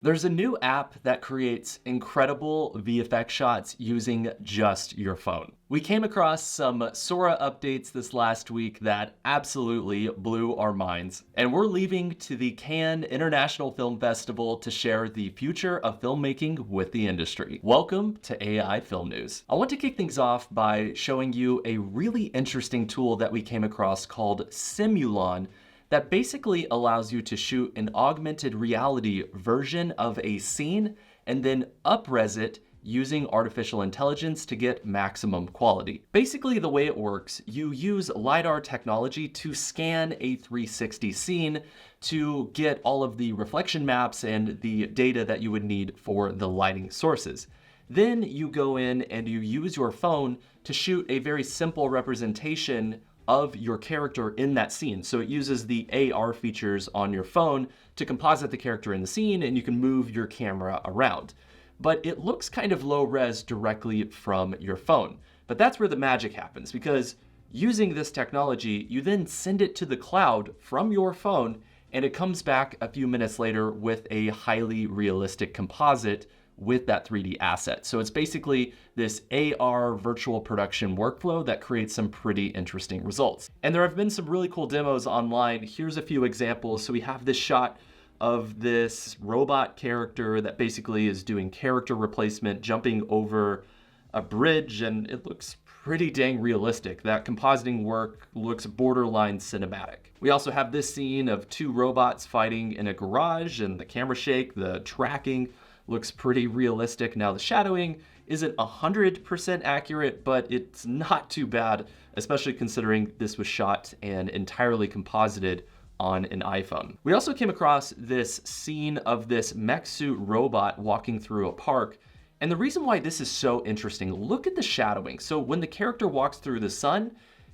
There's a new app that creates incredible VFX shots using just your phone. We came across some SORA updates this last week that absolutely blew our minds, and we're leaving to the Cannes International Film Festival to share the future of filmmaking with the industry. Welcome to AI Film News. I want to kick things off by showing you a really interesting tool that we came across called Simulon, that basically allows you to shoot an augmented reality version of a scene and then up-res it using artificial intelligence to get maximum quality. Basically, the way it works, you use LiDAR technology to scan a 360 scene to get all of the reflection maps and the data that you would need for the lighting sources. Then you go in and you use your phone to shoot a very simple representation of your character in that scene. So it uses the AR features on your phone to composite the character in the scene, and you can move your camera around. But it looks kind of low res directly from your phone. But that's where the magic happens, because using this technology, you then send it to the cloud from your phone, and it comes back a few minutes later with a highly realistic composite with that 3D asset. So it's basically this AR virtual production workflow that creates some pretty interesting results. And there have been some really cool demos online. Here's a few examples. So we have this shot of this robot character that basically is doing character replacement, jumping over a bridge, and it looks pretty dang realistic. That compositing work looks borderline cinematic. We also have this scene of two robots fighting in a garage, and the camera shake, the tracking looks pretty realistic. Now, the shadowing isn't 100% accurate, but it's not too bad, especially considering this was shot and entirely composited on an iPhone. We also came across this scene of this mech suit robot walking through a park. And the reason why this is so interesting, look at the shadowing. So when the character walks through the sun,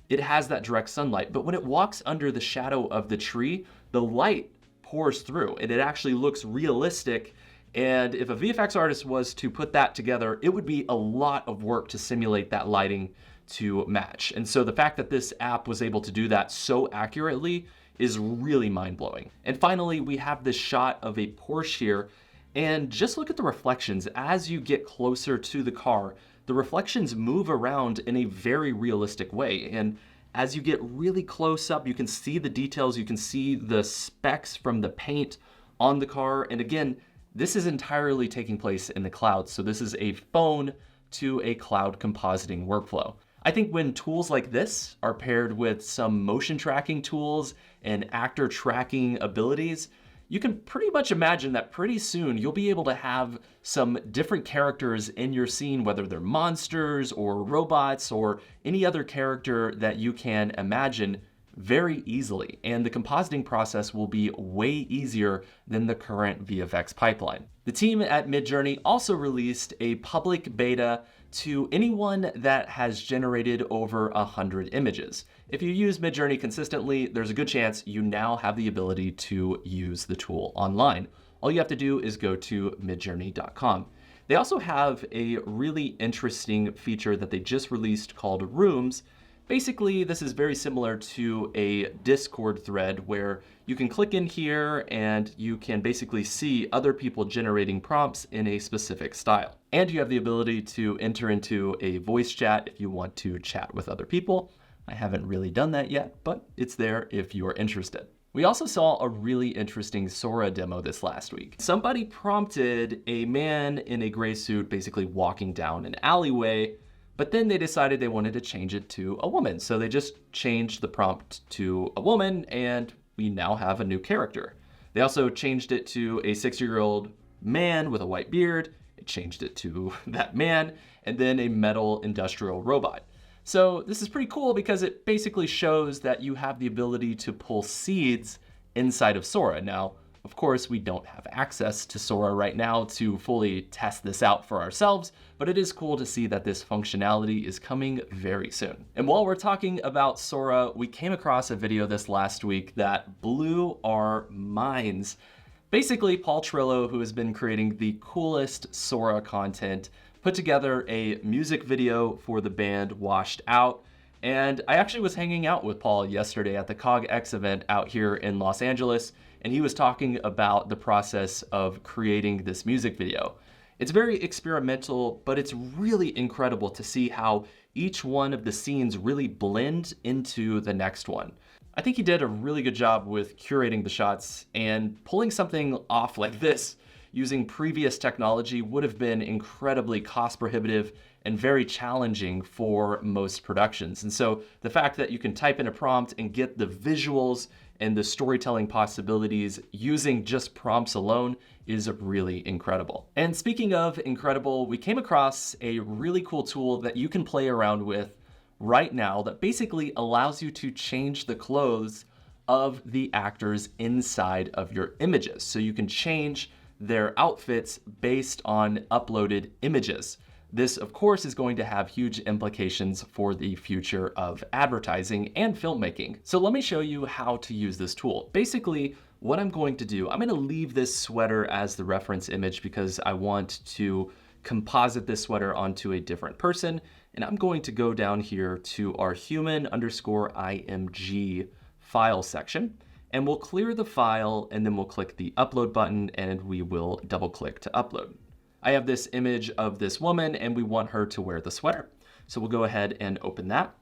it has that direct sunlight. But when it walks under the shadow of the tree, the light pours through and it actually looks realistic. And if a VFX artist was to put that together, it would be a lot of work to simulate that lighting to match. And so the fact that this app was able to do that so accurately is really mind-blowing. And finally, we have this shot of a Porsche here, and just look at the reflections. As you get closer to the car, the reflections move around in a very realistic way. And as you get really close up, you can see the details, you can see the specks from the paint on the car. And again, this is entirely taking place in the cloud. So this is a phone to a cloud compositing workflow. I think when tools like this are paired with some motion tracking tools and actor tracking abilities, you can pretty much imagine that pretty soon you'll be able to have some different characters in your scene, whether they're monsters or robots or any other character that you can imagine, very easily. And the compositing process will be way easier than the current VFX pipeline. The team at Midjourney also released a public beta to anyone that has generated over 100 images. If you use Midjourney consistently, there's a good chance you now have the ability to use the tool online. All you have to do is go to midjourney.com. They also have a really interesting feature that they just released called Rooms. Basically, this is very similar to a Discord thread where you can click in here and you can basically see other people generating prompts in a specific style. And you have the ability to enter into a voice chat if you want to chat with other people. I haven't really done that yet, but it's there if you're interested. We also saw a really interesting SORA demo this last week. Somebody prompted a man in a gray suit basically walking down an alleyway, but then they decided they wanted to change it to a woman. So they just changed the prompt to a woman, and we now have a new character. They also changed it to a 60-year-old man with a white beard. It changed it to that man, and then a metal industrial robot. So this is pretty cool because it basically shows that you have the ability to pull seeds inside of SORA. Now, of course, we don't have access to SORA right now to fully test this out for ourselves, but it is cool to see that this functionality is coming very soon. And while we're talking about SORA, we came across a video this last week that blew our minds. Basically, Paul Trillo, who has been creating the coolest SORA content, put together a music video for the band Washed Out. And I actually was hanging out with Paul yesterday at the COGx event out here in Los Angeles, and he was talking about the process of creating this music video. It's very experimental, but it's really incredible to see how each one of the scenes really blend into the next one. I think he did a really good job with curating the shots, and pulling something off like this using previous technology would have been incredibly cost prohibitive and very challenging for most productions. And so the fact that you can type in a prompt and get the visuals and the storytelling possibilities using just prompts alone is really incredible. And speaking of incredible, we came across a really cool tool that you can play around with right now that basically allows you to change the clothes of the actors inside of your images. So you can change their outfits based on uploaded images. This, of course, is going to have huge implications for the future of advertising and filmmaking. So let me show you how to use this tool. Basically, what I'm going to do, I'm going to leave this sweater as the reference image because I want to composite this sweater onto a different person. And I'm going to go down here to our human_img file section. And we'll clear the file, and then we'll click the upload button, and we will double click to upload. I have this image of this woman, and we want her to wear the sweater. So we'll go ahead and open that.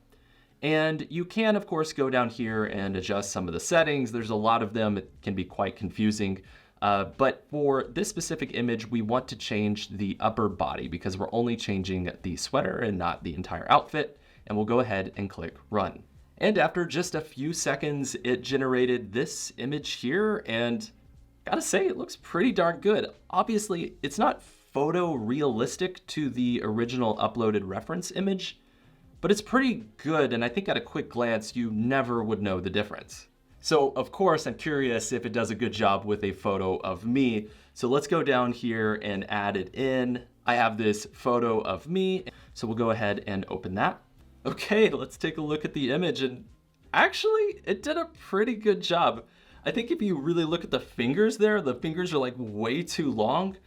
And you can, of course, go down here and adjust some of the settings. There's a lot of them. It can be quite confusing. But for this specific image, we want to change the upper body because we're only changing the sweater and not the entire outfit. And we'll go ahead and click run. And after just a few seconds, it generated this image here, and gotta say, it looks pretty darn good. Obviously, it's not photorealistic to the original uploaded reference image, but it's pretty good, and I think at a quick glance, you never would know the difference. So, of course, I'm curious if it does a good job with a photo of me. So let's go down here and add it in. I have this photo of me, so we'll go ahead and open that. Okay, let's take a look at the image, and actually, it did a pretty good job. I think if you really look at the fingers there, the fingers are like way too long,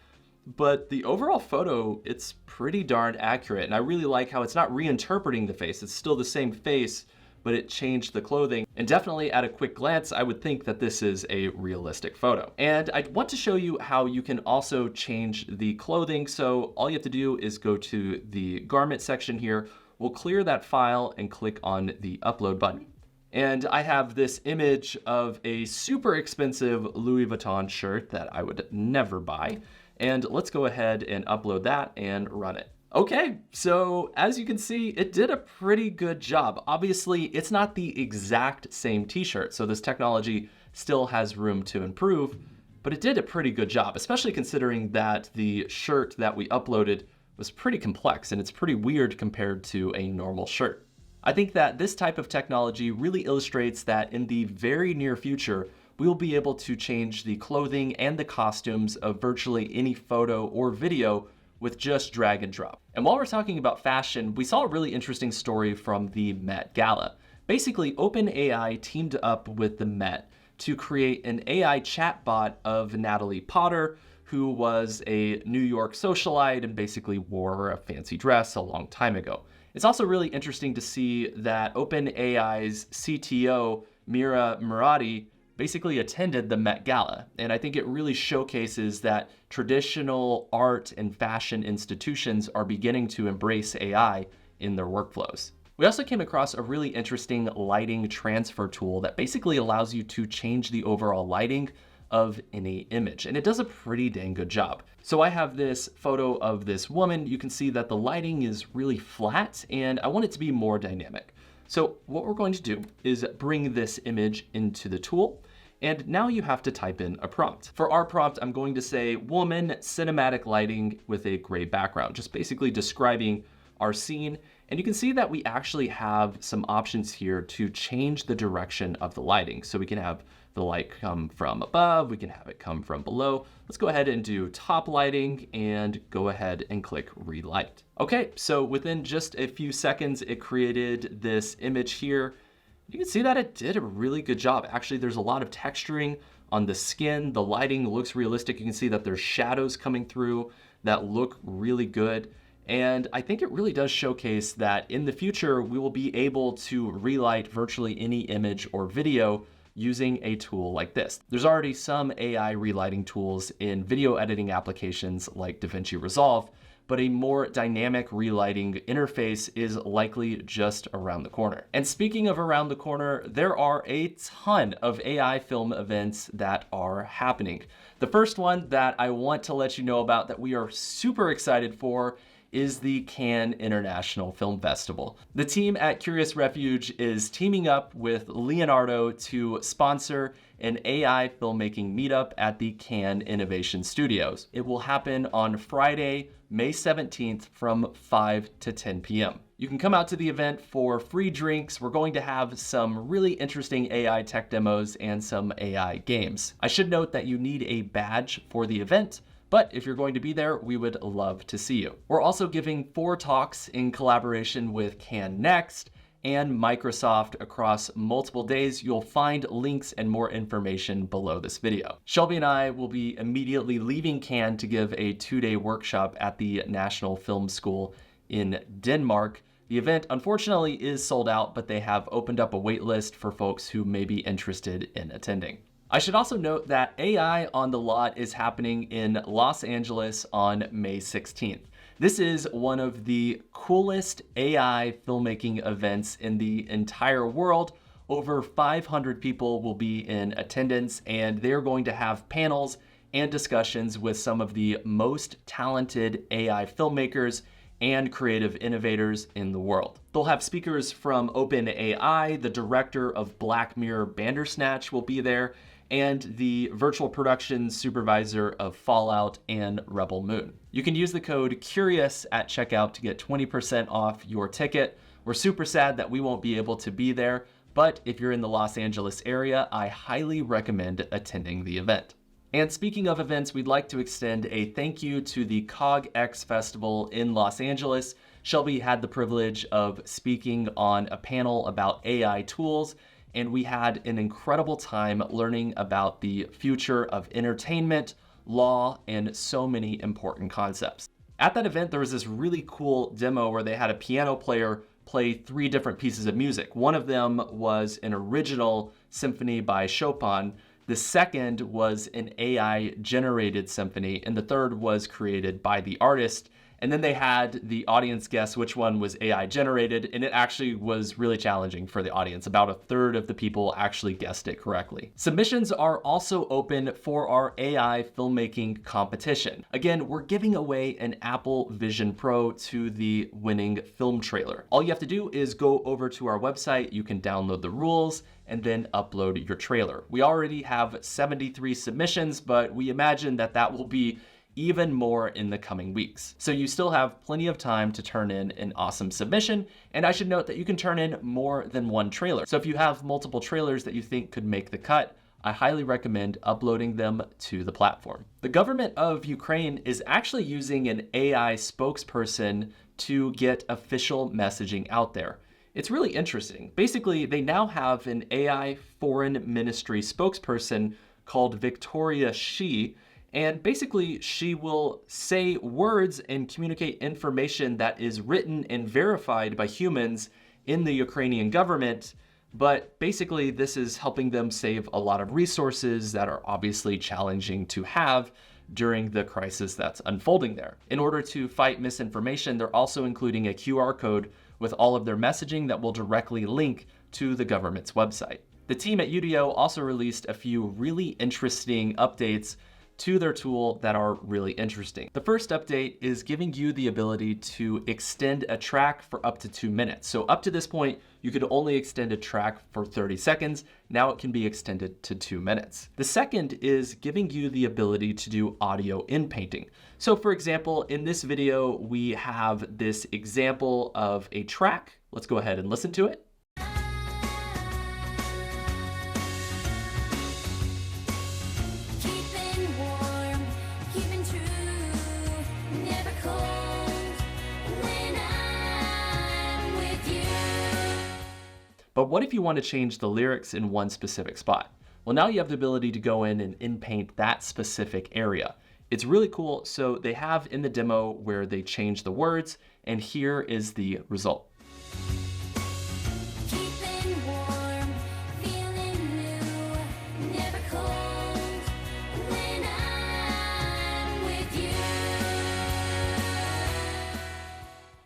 but the overall photo, it's pretty darn accurate. And I really like how it's not reinterpreting the face. It's still the same face, but it changed the clothing. And definitely at a quick glance, I would think that this is a realistic photo. And I want to show you how you can also change the clothing. So all you have to do is go to the garment section here. We'll clear that file and click on the upload button. And I have this image of a super expensive Louis Vuitton shirt that I would never buy. And let's go ahead and upload that and run it. Okay, so as you can see, it did a pretty good job. Obviously, it's not the exact same t-shirt, so this technology still has room to improve, but it did a pretty good job, especially considering that the shirt that we uploaded was pretty complex, and it's pretty weird compared to a normal shirt. I think that this type of technology really illustrates that in the very near future, we will be able to change the clothing and the costumes of virtually any photo or video with just drag and drop. And while we're talking about fashion, we saw a really interesting story from the Met Gala. Basically, OpenAI teamed up with the Met to create an AI chatbot of Natalie Potter, who was a New York socialite and basically wore a fancy dress a long time ago. It's also really interesting to see that OpenAI's CTO, Mira Murati, basically attended the Met Gala. And I think it really showcases that traditional art and fashion institutions are beginning to embrace AI in their workflows. We also came across a really interesting lighting transfer tool that basically allows you to change the overall lighting of any image, and it does a pretty dang good job. So I have this photo of this woman. You can see that the lighting is really flat, and I want it to be more dynamic. So what we're going to do is bring this image into the tool, and now you have to type in a prompt. For our prompt, I'm going to say woman cinematic lighting with a gray background, just basically describing our scene. And you can see that we actually have some options here to change the direction of the lighting. So we can have the light come from above, we can have it come from below. Let's go ahead and do top lighting and go ahead and click relight. Okay, so within just a few seconds, it created this image here. You can see that it did a really good job. Actually, there's a lot of texturing on the skin. The lighting looks realistic. You can see that there's shadows coming through that look really good. And I think it really does showcase that in the future, we will be able to relight virtually any image or video using a tool like this. There's already some AI relighting tools in video editing applications like DaVinci Resolve, but a more dynamic relighting interface is likely just around the corner. And speaking of around the corner, there are a ton of AI film events that are happening. The first one that I want to let you know about that we are super excited for is the Cannes International Film Festival. The team at Curious Refuge is teaming up with Leonardo to sponsor an AI filmmaking meetup at the Cannes Innovation Studios. It will happen on Friday, May 17th from 5 to 10 p.m. You can come out to the event for free drinks. We're going to have some really interesting AI tech demos and some AI games. I should note that you need a badge for the event, but if you're going to be there, we would love to see you. We're also giving 4 talks in collaboration with Cannes Next and Microsoft across multiple days. You'll find links and more information below this video. Shelby and I will be immediately leaving Cannes to give a 2-day workshop at the National Film School in Denmark. The event, unfortunately, is sold out, but they have opened up a wait list for folks who may be interested in attending. I should also note that AI on the Lot is happening in Los Angeles on May 16th. This is one of the coolest AI filmmaking events in the entire world. Over 500 people will be in attendance, and they're going to have panels and discussions with some of the most talented AI filmmakers and creative innovators in the world. They'll have speakers from OpenAI, the director of Black Mirror Bandersnatch will be there, and the virtual production supervisor of Fallout and Rebel Moon. You can use the code CURIOUS at checkout to get 20% off your ticket. We're super sad that we won't be able to be there, but if you're in the Los Angeles area, I highly recommend attending the event. And speaking of events, we'd like to extend a thank you to the COGx Festival in Los Angeles. Shelby had the privilege of speaking on a panel about AI tools, and we had an incredible time learning about the future of entertainment, law, and so many important concepts. At that event, there was this really cool demo where they had a piano player play 3 different pieces of music. One of them was an original symphony by Chopin. The second was an AI-generated symphony, and the third was created by the artist. And then they had the audience guess which one was AI-generated, and it actually was really challenging for the audience. About a third of the people actually guessed it correctly. Submissions are also open for our AI filmmaking competition. Again, we're giving away an Apple Vision Pro to the winning film trailer. All you have to do is go over to our website, you can download the rules, and then upload your trailer. We already have 73 submissions, but we imagine that that will be even more in the coming weeks. So you still have plenty of time to turn in an awesome submission. And I should note that you can turn in more than one trailer. So if you have multiple trailers that you think could make the cut, I highly recommend uploading them to the platform. The government of Ukraine is actually using an AI spokesperson to get official messaging out there. It's really interesting. Basically, they now have an AI foreign ministry spokesperson called Victoria Shi. And basically, she will say words and communicate information that is written and verified by humans in the Ukrainian government. But basically, this is helping them save a lot of resources that are obviously challenging to have during the crisis that's unfolding there. In order to fight misinformation, they're also including a QR code with all of their messaging that will directly link to the government's website. The team at Udio also released a few really interesting updates to their tool that are really interesting. The first update is giving you the ability to extend a track for up to 2 minutes. So up to this point, you could only extend a track for 30 seconds. Now it can be extended to 2 minutes. The second is giving you the ability to do audio inpainting. So for example, in this video, we have this example of a track. Let's go ahead and listen to it. But what if you want to change the lyrics in one specific spot? Well, now you have the ability to go in and inpaint that specific area. It's really cool. So they have in the demo where they change the words, and here is the result. Keeping warm, feeling new, never cold when I'm with you.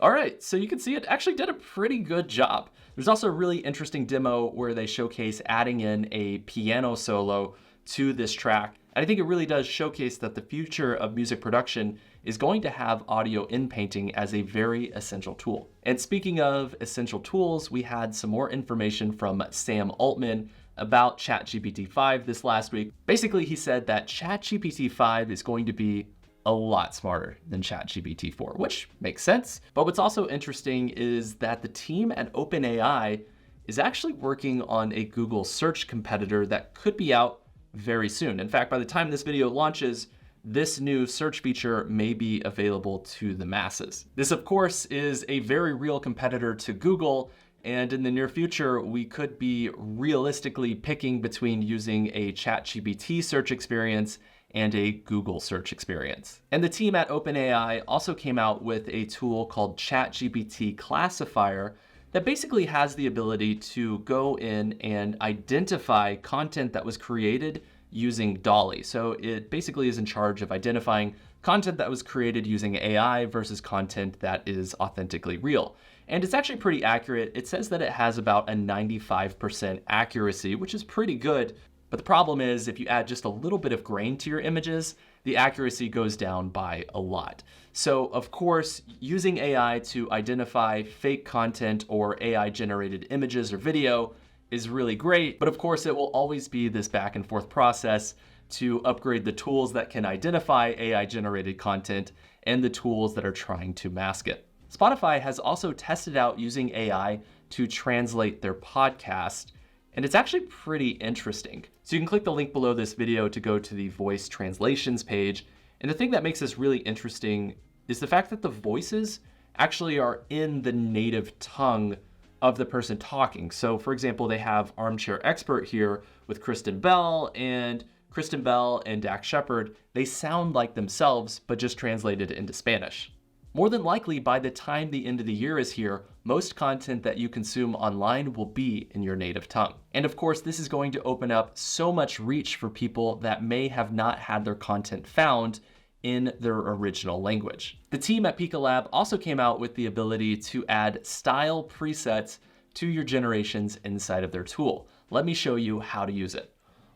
All right, so you can see it actually did a pretty good job. There's also a really interesting demo where they showcase adding in a piano solo to this track. And I think it really does showcase that the future of music production is going to have audio in painting as a very essential tool. And speaking of essential tools, we had some more information from Sam Altman about ChatGPT 5 this last week. Basically, he said that ChatGPT 5 is going to be a lot smarter than ChatGPT 4, which makes sense. But what's also interesting is that the team at OpenAI is actually working on a Google search competitor that could be out very soon. In fact, by the time this video launches, this new search feature may be available to the masses. This, of course, is a very real competitor to Google, and in the near future, we could be realistically picking between using a ChatGPT search experience and a Google search experience. And the team at OpenAI also came out with a tool called ChatGPT Classifier that basically has the ability to go in and identify content that was created using DALL-E. So it basically is in charge of identifying content that was created using AI versus content that is authentically real. And it's actually pretty accurate. It says that it has about a 95% accuracy, which is pretty good. But the problem is if you add just a little bit of grain to your images, the accuracy goes down by a lot. So of course, using AI to identify fake content or AI generated images or video is really great. But of course, it will always be this back and forth process to upgrade the tools that can identify AI generated content and the tools that are trying to mask it. Spotify has also tested out using AI to translate their podcast, and it's actually pretty interesting. So you can click the link below this video to go to the voice translations page. And the thing that makes this really interesting is the fact that the voices actually are in the native tongue of the person talking. So for example, they have Armchair Expert here with Kristen Bell and Dax Shepard. They sound like themselves, but just translated into Spanish. More than likely, by the time the end of the year is here, most content that you consume online will be in your native tongue. And of course, this is going to open up so much reach for people that may have not had their content found in their original language. The team at Pika Lab also came out with the ability to add style presets to your generations inside of their tool. Let me show you how to use it.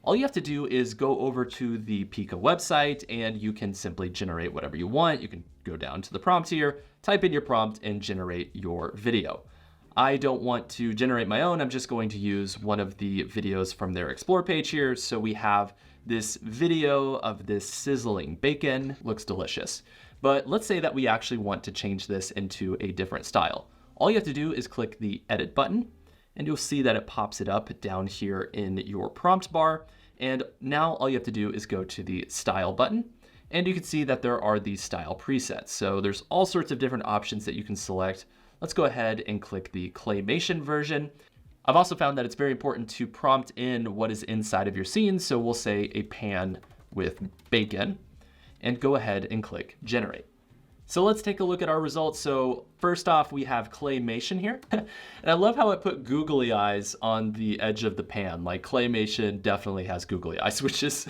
All you have to do is go over to the Pika website and you can simply generate whatever you want. You can go down to the prompt here, type in your prompt and generate your video. I don't want to generate my own. I'm just going to use one of the videos from their Explore page here. So we have this video of this sizzling bacon. Looks delicious. But let's say that we actually want to change this into a different style. All you have to do is click the edit button and you'll see that it pops it up down here in your prompt bar. And now all you have to do is go to the style button and you can see that there are these style presets. So there's all sorts of different options that you can select. Let's go ahead and click the claymation version. I've also found that it's very important to prompt in what is inside of your scene. So we'll say a pan with bacon and go ahead and click generate. So let's take a look at our results. So first off, we have claymation here. And I love how it put googly eyes on the edge of the pan. Like claymation definitely has googly eyes, which is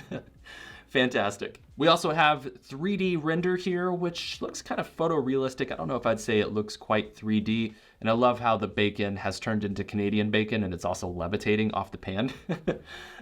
fantastic. We also have 3D render here, which looks kind of photorealistic. I don't know if I'd say it looks quite 3D. And I love how the bacon has turned into Canadian bacon and it's also levitating off the pan.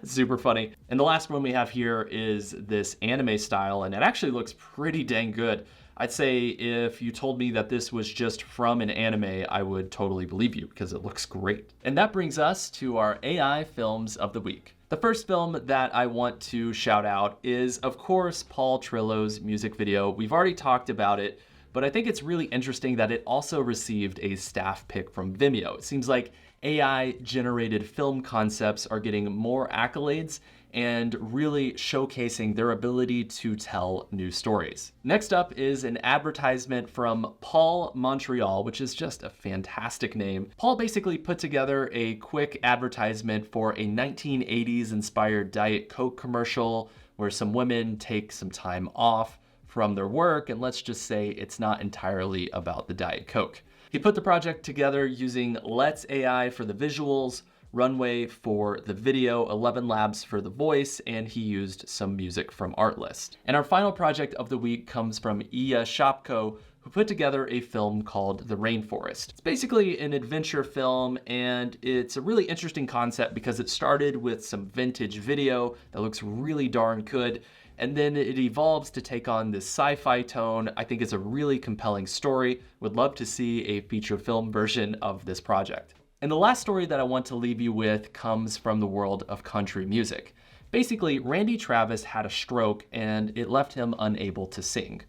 Super funny. And the last one we have here is this anime style, and it actually looks pretty dang good. I'd say if you told me that this was just from an anime, I would totally believe you because it looks great. And that brings us to our AI films of the week. The first film that I want to shout out is, of course, Paul Trillo's music video. We've already talked about it, but I think it's really interesting that it also received a staff pick from Vimeo. It seems like AI-generated film concepts are getting more accolades and really showcasing their ability to tell new stories. Next up is an advertisement from Paul Montreal, which is just a fantastic name. Paul basically put together a quick advertisement for a 1980s inspired Diet Coke commercial where some women take some time off from their work, and let's just say it's not entirely about the Diet Coke. He put the project together using Let's AI for the visuals, Runway for the video, 11 Labs for the voice, and he used some music from Artlist. And our final project of the week comes from Iya Shopko, who put together a film called The Rainforest. It's basically an adventure film, and it's a really interesting concept because it started with some vintage video that looks really darn good, and then it evolves to take on this sci-fi tone. I think it's a really compelling story. Would love to see a feature film version of this project. And the last story that I want to leave you with comes from the world of country music. Basically, Randy Travis had a stroke and it left him unable to sing.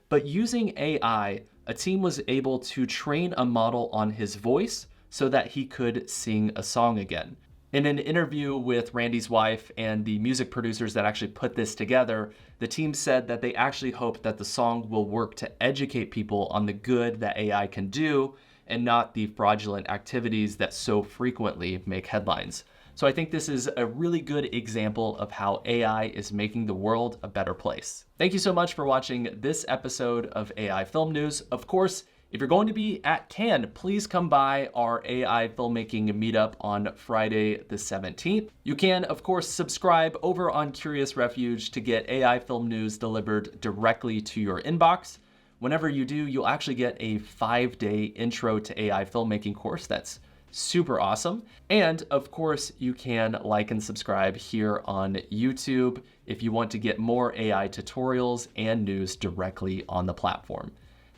But using AI, a team was able to train a model on his voice so that he could sing a song again. In an interview with Randy's wife and the music producers that actually put this together, the team said that they actually hope that the song will work to educate people on the good that AI can do and not the fraudulent activities that so frequently make headlines. So I think this is a really good example of how AI is making the world a better place. Thank you so much for watching this episode of AI Film News. Of course, if you're going to be at Cannes, please come by our AI filmmaking meetup on Friday the 17th. You can, of course, subscribe over on Curious Refuge to get AI film news delivered directly to your inbox. Whenever you do, you'll actually get a 5-day intro to AI filmmaking course that's super awesome. And of course, you can like and subscribe here on YouTube if you want to get more AI tutorials and news directly on the platform.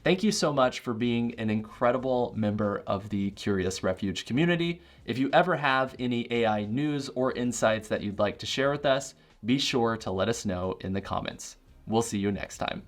Thank you so much for being an incredible member of the Curious Refuge community. If you ever have any AI news or insights that you'd like to share with us, be sure to let us know in the comments. We'll see you next time.